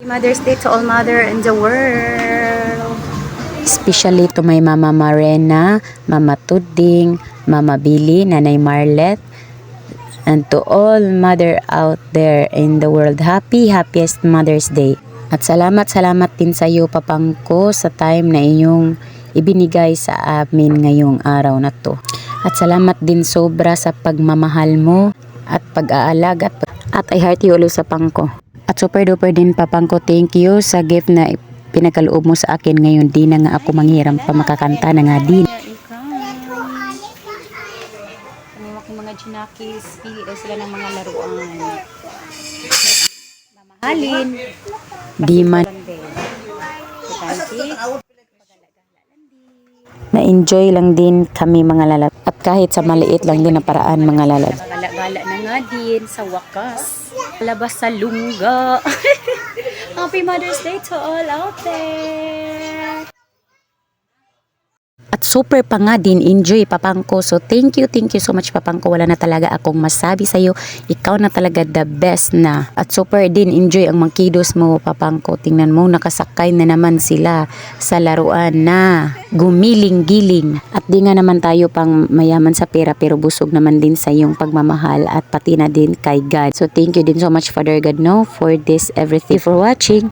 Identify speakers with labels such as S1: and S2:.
S1: Mother's Day to all mother in the world.
S2: Especially to my Mama Marena, Mama Tuding, Mama Billy, Nanay Marlet, and to all mother out there in the world. Happiest Mother's Day. At salamat din sa iyo, Papangko, sa time na inyong ibinigay sa amin ngayong araw na to. At salamat din sobra sa pagmamahal mo at pag-aalaga at I heart you ulit sa Pangko. At super duper din, Papangko, thank you sa gift na pinagkaloob mo sa akin ngayon. Di na nga ako manghiram pa makakanta na nga din.
S1: Mga chinakis, pili daw sila ng mga laruan. Mamahalin.
S2: Di man na-enjoy lang din kami mga lalab. At kahit sa maliit lang din na paraan mga lalab.
S1: Gala-gala na nga din sa wakas. Labas sa lungga. Happy Mother's Day to all out there.
S2: At super pa nga din, enjoy, Papangko. So thank you so much, Papangko. Wala na talaga akong masabi sa'yo. Ikaw na talaga the best na. At super din, enjoy ang mga kiddos mo, Papangko. Tingnan mo, nakasakay na naman sila sa laruan na gumiling-giling. At di nga naman tayo pang mayaman sa pera, pero busog naman din sa iyong pagmamahal at pati na din kay God. So thank you din so much, Father God, no, for this everything, for watching.